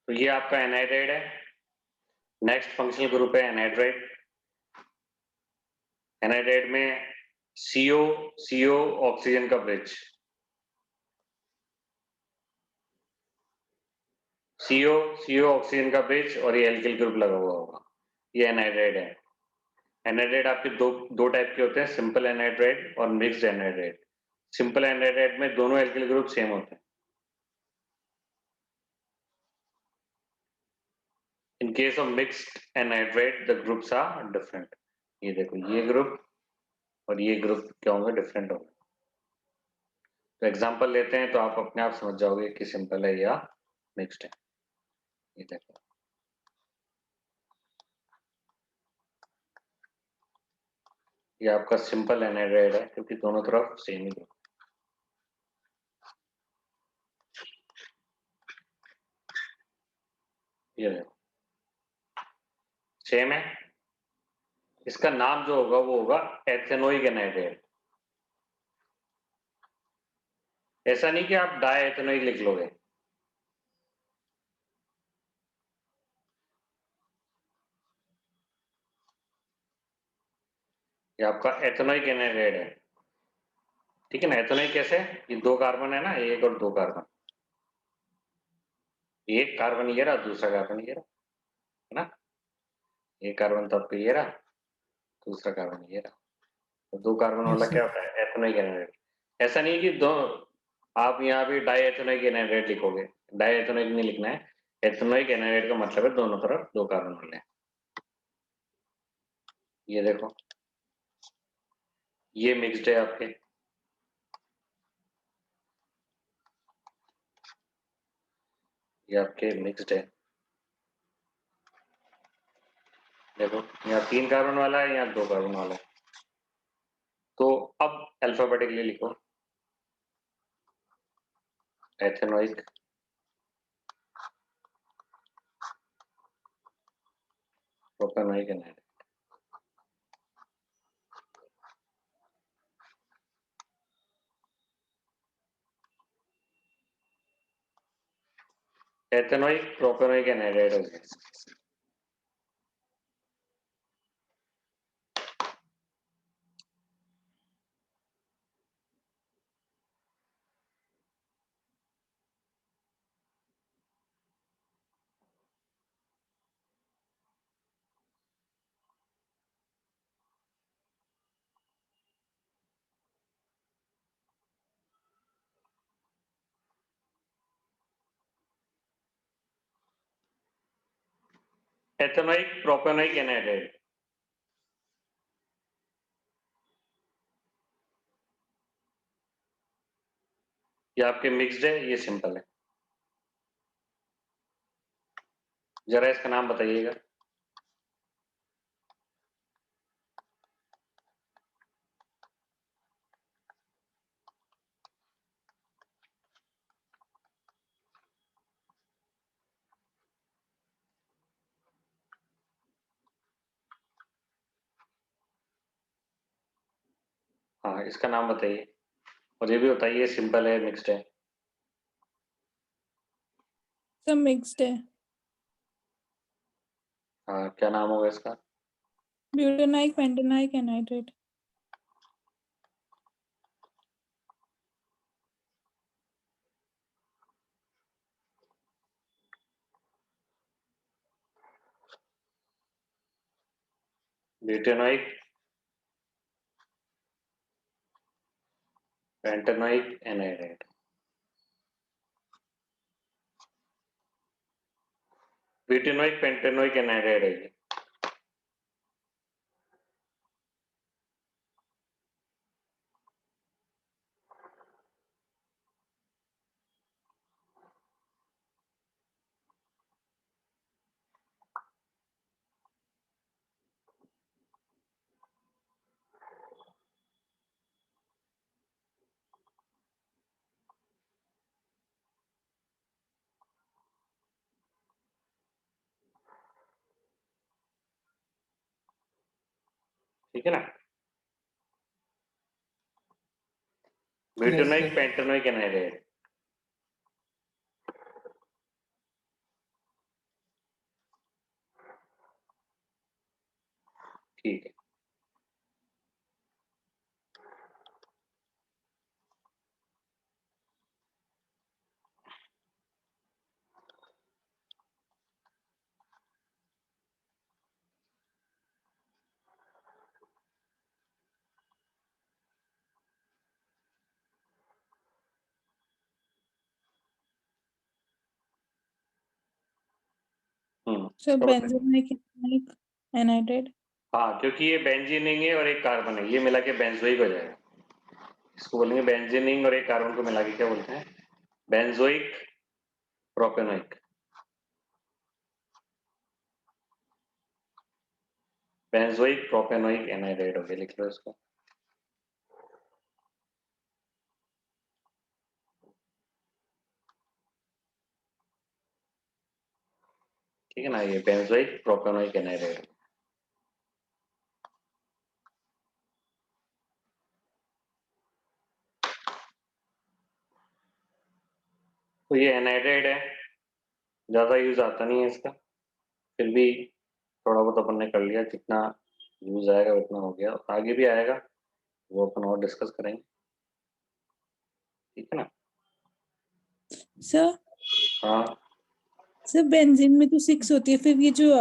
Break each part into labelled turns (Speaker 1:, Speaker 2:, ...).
Speaker 1: तो ये आपका एनहाइड्राइड है। नेक्स्ट फंक्शनल ग्रुप है एनहाइड्राइड। एनहाइड्राइड में CO ऑक्सीजन का ब्रिज, CO ऑक्सीजन का ब्रिज और ये एल्किल ग्रुप लगा हुआ होगा, ये एनहाइड्राइड है। एनहाइड्राइड आपके दो टाइप के होते हैं, सिंपल एनहाइड्राइड और मिक्स्ड एनहाइड्राइड। सिंपल एनहाइड्राइड में दोनों एल्किल ग्रुप सेम होते हैं। In case of mixed anhydride the groups are different. ये देखो, ये ग्रुप और ये ग्रुप क्या होंगे, डिफरेंट होंगे। तो एग्जांपल लेते हैं तो आप अपने आप समझ जाओगे कि सिंपल है या मिक्स्ड है। ये देखो, ये आपका सिंपल एनहाइड्राइड है क्योंकि दोनों तरफ सेम ही ग्रुप। ये देखो सेम है। इसका नाम जो होगा वो होगा एथेनोइक एनहाइड्राइड। ऐसा नहीं कि आप डाई एथेनोइक लिख लोगे। ये आपका एथेनोइक एनहाइड्राइड है, ठीक है ना। एथेनोइक कैसे, ये दो कार्बन है ना, एक और दो कार्बन, एक कार्बन ये रहा, दूसरा कार्बन ये रहा, है ना। एक कार्बन तो आपका ये रहा, दूसरा कार्बन ये रहा, तो दो कार्बन वाला
Speaker 2: Yes,
Speaker 1: क्या
Speaker 2: sir.
Speaker 1: होता है, एथेनोइक एनहाइड्राइड। ऐसा नहीं कि दो, आप यहाँ भी डाई एथेनोइक एनहाइड्राइड लिखोगे, डाई एथेनोइक नहीं लिखना है। एथेनोइक एनहाइड्राइड का मतलब है दोनों तरफ दो कार्बन वाले हैं। ये देखो, ये मिक्स्ड है आपके, ये आपके मिक्स्ड है। देखो, यहाँ तीन कार्बन वाला है, यहाँ दो कार्बन वाला है। तो अब अल्फाबेटिकली लिखो, ethanoic, propanoic anhydride. Ethanoic propanoic anhydride हो गया। एथेनोइक प्रोपेनोइक एनहाइड्राइड, ये आपके मिक्स्ड है, ये सिंपल है। जरा इसका नाम बताइएगा। हाँ, इसका नाम बताइए, और ये भी बताइए सिंपल है मिक्स्ड है।
Speaker 3: सब मिक्स्ड है।
Speaker 1: हाँ, क्या नाम होगा इसका?
Speaker 3: Butanoic pentanoic anhydride.
Speaker 1: Butanoic pentanoic anhydride. Butanoic pentanoic anhydride है ये। ठीक है ना,
Speaker 2: Yes,
Speaker 1: butanoic
Speaker 2: sir.
Speaker 1: Pentanoic anhydride. ठीक है।
Speaker 3: So
Speaker 1: तो बताइए।
Speaker 3: benzene anhydride.
Speaker 1: हाँ, क्योंकि ये बेंजीनिंग है और एक कार्बन है, ये मिला के बेंजोइक हो जाएगा। इसको बोलेंगे बेंजीनिंग और एक कार्बन को मिला के क्या बोलते हैं? Benzoic propanoic. Benzoic propanoic anhydride हो गया, लिख लो इसको। ठीक है ना, ये बेंजोइक प्रोपेनोइक एनाइड्राइड। तो ये एनाइड्राइड है, ज्यादा यूज आता नहीं है इसका, फिर भी थोड़ा बहुत अपन ने कर लिया, जितना यूज आएगा उतना हो गया, आगे भी आएगा वो अपन और डिस्कस करेंगे, ठीक है ना।
Speaker 3: Sir,
Speaker 1: हाँ,
Speaker 3: सर बेंजीन में तो 6 होती है, फिर ये जो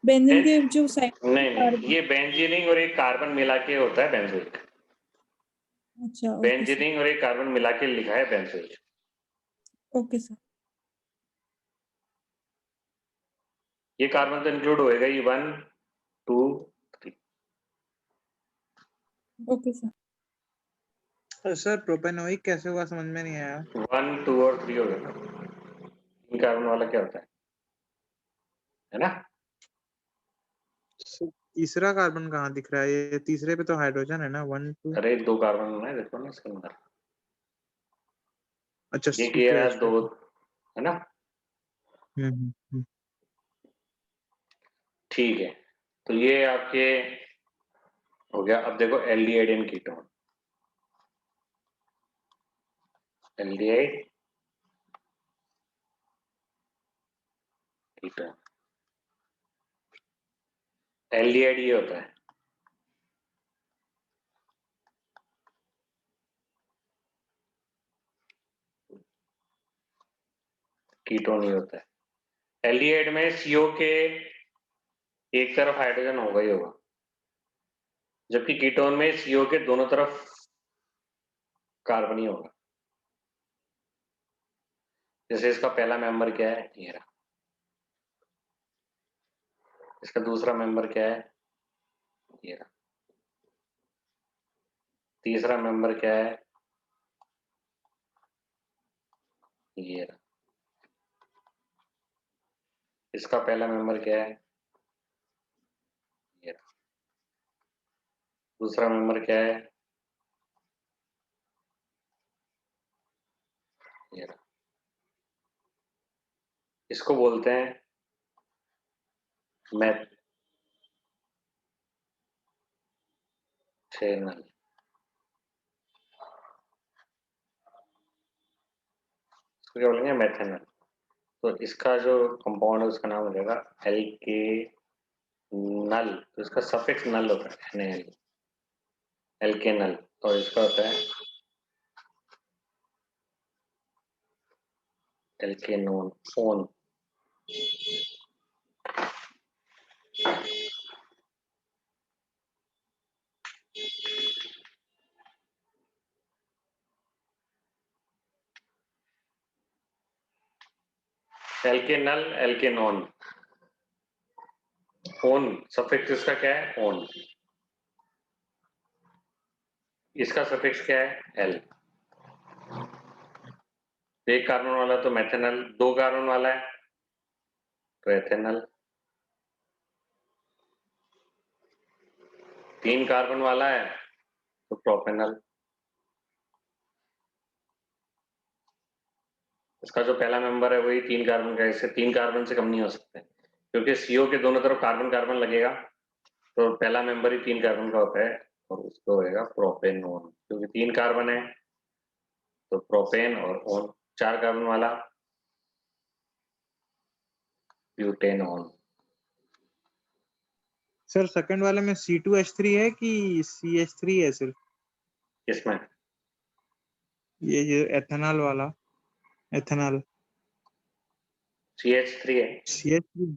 Speaker 3: बेंजीन के जो साइड
Speaker 1: नहीं, ये बेंजीनिंग और एक कार्बन मिला के होता है बेंजोइक।
Speaker 3: अच्छा ओके सर,
Speaker 1: बेंजीनिंग और एक कार्बन मिला के लिखा है बेंजोइक।
Speaker 3: ओके सर,
Speaker 1: ये कार्बन तो इंक्लूड होएगा ही, 1 2 3।
Speaker 3: Okay sir.
Speaker 2: सर प्रोपेनोइक कैसे हुआ समझ में नहीं आया।
Speaker 1: 1 2 और 3 हो गया। तीन कार्बन वाला क्या होता है ना?
Speaker 2: तीसरा कार्बन कहाँ दिख रहा है? ये तीसरे पे तो हाइड्रोजन है ना, 1 2।
Speaker 1: अरे 2 कार्बन है, देखो ना इसके अंदर,
Speaker 2: अच्छा
Speaker 1: ये किया है
Speaker 2: CH
Speaker 1: 2, है ना?
Speaker 2: हम्म।
Speaker 1: ठीक है, तो ये आपके हो गया। अब देखो aldehyde and ketone. Aldehyde ketone, aldehyde ये होता है, कीटोन ये होता है। एल्डिहाइड में CO के एक तरफ हाइड्रोजन होगा ही होगा, जबकि कीटोन में CO के दोनों तरफ कार्बन ही होगा। जैसे इसका पहला मेंबर क्या है, ये रहा। इसका दूसरा मेंबर क्या है, ये रहा। तीसरा मेंबर क्या है, ये रहा। इसका पहला मेंबर क्या है, ये रहा। दूसरा मेंबर क्या है, ये रहा। इसको बोलते हैं मैथेनल। इसको क्या बोलेंगे, मैथेनल। तो इसका जो कंपाउंड है उसका नाम हो जाएगा एल्के नल। तो इसका सफिक्स नल होता है, NaL, एल्केनल। और इसका होता है एल्केनोन, ओन। एल्केनल, एल्केनोन, ओन। सफिक्स इसका क्या है, ओन। इसका सफिक्स क्या है, एल। एक कार्बन वाला तो मैथेनल, दो कार्बन वाला है तो एथेनल, तीन कार्बन वाला है तो प्रोपेनल। इसका जो पहला मेंबर है वही तीन कार्बन का, इससे तीन कार्बन से कम नहीं हो सकते, क्योंकि CO के दोनों तरफ कार्बन कार्बन लगेगा, तो पहला मेंबर ही तीन कार्बन का होता है और उसको होएगा प्रोपेनोन। क्योंकि तीन कार्बन है तो प्रोपेन और ओन। चार कार्बन वाला ब्यूटेनोन।
Speaker 2: सर सेकंड वाले में C2H3 है कि CH3 है सिर्फ?
Speaker 1: इसमें
Speaker 2: ये एथेनॉल वाला, एथेनॉल
Speaker 1: CH3 है।
Speaker 2: CH3।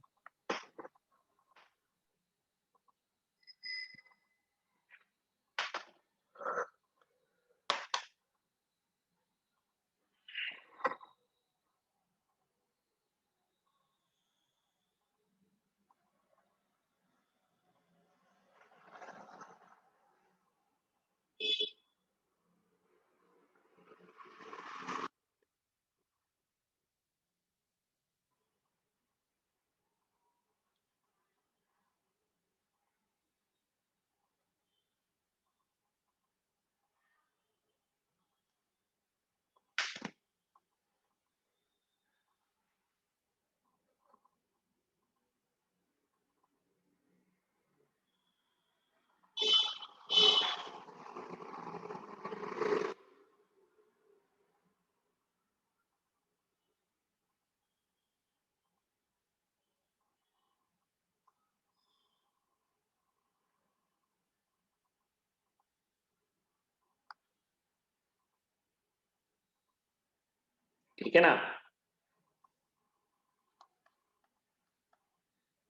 Speaker 1: ठीक है ना।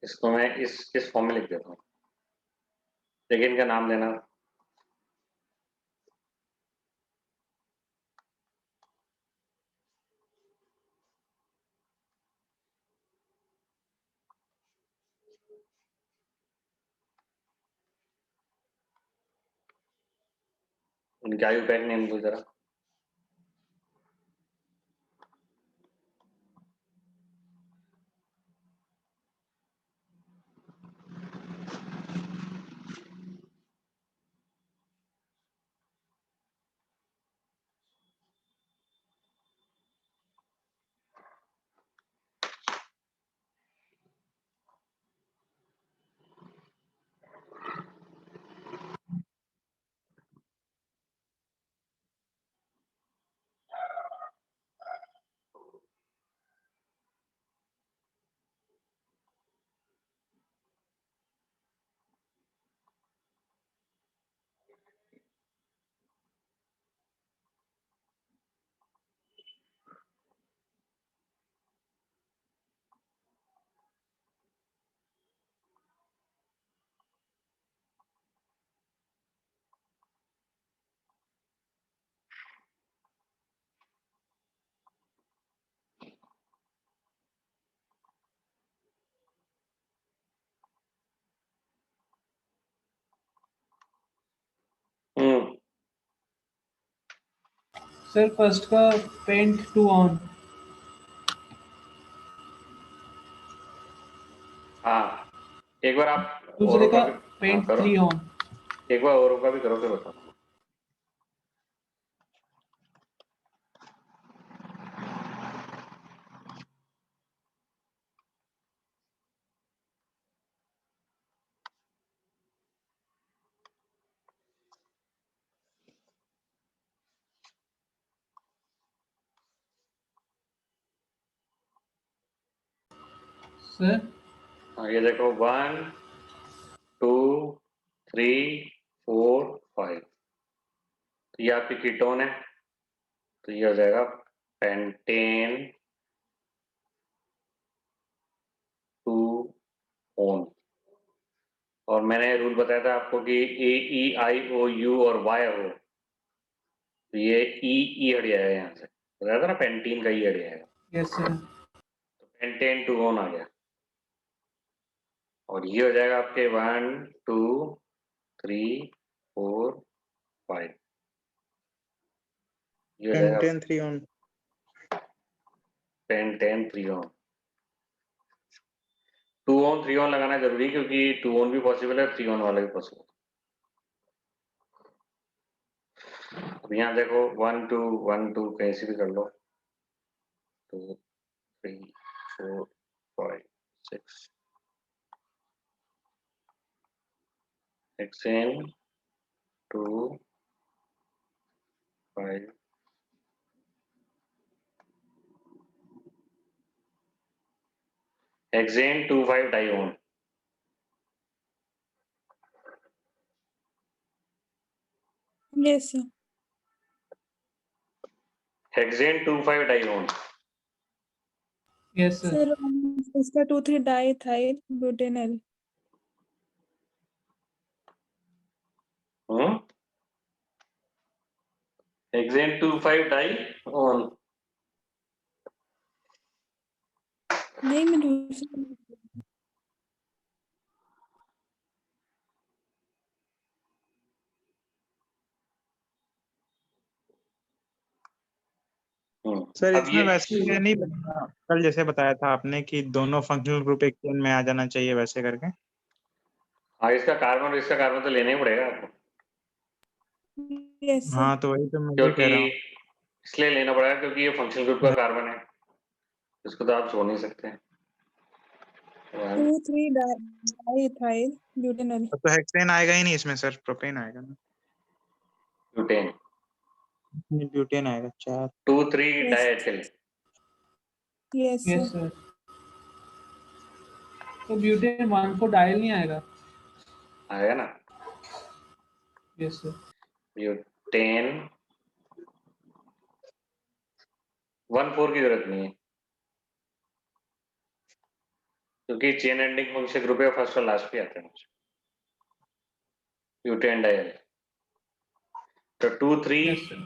Speaker 1: इसको मैं इस फॉर्म में लिख देता हूँ, देखिए इनका नाम देना। उनके आयुपैक नेम दो जरा।
Speaker 4: सर फर्स्ट का पेंट 2 ऑन,
Speaker 1: हाँ, एक बार आप
Speaker 4: दूसरे
Speaker 1: औरों
Speaker 4: का
Speaker 1: भी
Speaker 4: पेंट
Speaker 1: करो,
Speaker 4: 3 ऑन।
Speaker 1: एक बार औरों का भी करो फिर बताओ।
Speaker 4: सर
Speaker 1: हाँ, ये देखो 1 2 3 4 5, तो ये आपकी कीटोन है, तो ये हो जाएगा पेंटेन 2 ओन। और मैंने रूल बताया था आपको कि AEIOU और Y हो, तो ये ई हट जाएगा यहाँ से, बताया था ना, पेंटीन का ई हट जाएगा,
Speaker 4: यस सर।
Speaker 1: तो पेंटेन 2 ओन आ गया। और ये हो जाएगा आपके 1 2 3 4 5, ये हो जाएगा
Speaker 2: pentane 3 on.
Speaker 1: Pentane 3 own. 2 own 3 own लगाना जरूरी, क्योंकि 2 ओन भी पॉसिबल है, 3 ओन वाला भी पॉसिबल। अब यहाँ देखो 1 2 1 2 कहीं से भी कर लो, 2 3 4 5 6, hexane 2 5, hexane 2 5 डाइओन,
Speaker 3: Yes, sir.
Speaker 1: Hexane 2,5 डाइओन,
Speaker 4: Yes, sir.
Speaker 3: Sir, इसका 2,3 डाइथाइल ब्यूटेनॉल.
Speaker 1: हेक्सेन 2,5 डाइओन,
Speaker 3: नहीं, मैं दूसरा.
Speaker 2: सर
Speaker 1: अब
Speaker 2: इसमें
Speaker 1: ये
Speaker 2: वैसे ये नहीं बनेगा, कल जैसे बताया था आपने कि दोनों फंक्शनल ग्रुप एक चेन में आ जाना चाहिए वैसे करके.
Speaker 1: हाँ, इसका कार्बन और इसका कार्बन तो लेना ही पड़ेगा आपको,
Speaker 3: Yes, sir.
Speaker 2: हाँ तो वही तो मैं ये
Speaker 1: क्योंकि
Speaker 2: कह रहा हूँ.
Speaker 1: इसलिए लेना पड़ेगा क्योंकि ये फंक्शनल ग्रुप का कार्बन है, इसको तो आप छोड़ नहीं सकते.
Speaker 3: 2,3 डाइथाइल ब्यूटेनॉल.
Speaker 2: तो हेक्सेन आएगा ही नहीं इसमें सर, प्रोपेन आएगा ना.
Speaker 1: ब्यूटेन,
Speaker 2: ब्यूटेन आएगा 4.
Speaker 1: 2,3
Speaker 3: Yes.
Speaker 1: Diethyl.
Speaker 3: Yes, sir.
Speaker 4: Yes, sir. तो ब्यूटेन 1 को डायल नहीं आएगा.
Speaker 1: आएगा ना.
Speaker 4: Yes, sir.
Speaker 1: ब्यूटेन 1,4 की जरूरत नहीं है क्योंकि चेन एंडिंग फंक्शन ग्रुप है, फर्स्ट और लास्ट पे आते हैं ब्यूटेन डायल. तो 2,3
Speaker 4: Yes, sir.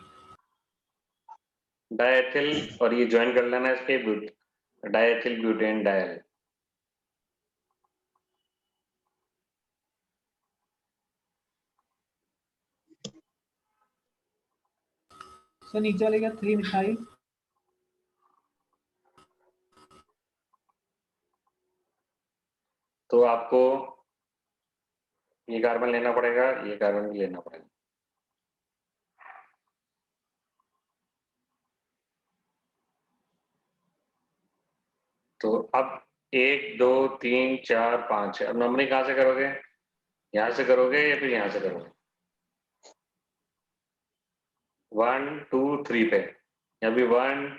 Speaker 1: डाइएथिल और ये ज्वाइन कर लेना इसके डाइएथिल ब्यूटेन डायल.
Speaker 4: सर नीचे वाले क्या 3 मिथाइल.
Speaker 1: तो आपको ये कार्बन लेना पड़ेगा, ये कार्बन भी लेना पड़ेगा. तो अब 1 2 3 4 5 अब नंबरिंग कहाँ से करोगे, यहाँ से करोगे या फिर यहाँ से करोगे. 1 2 3 पे अभी 1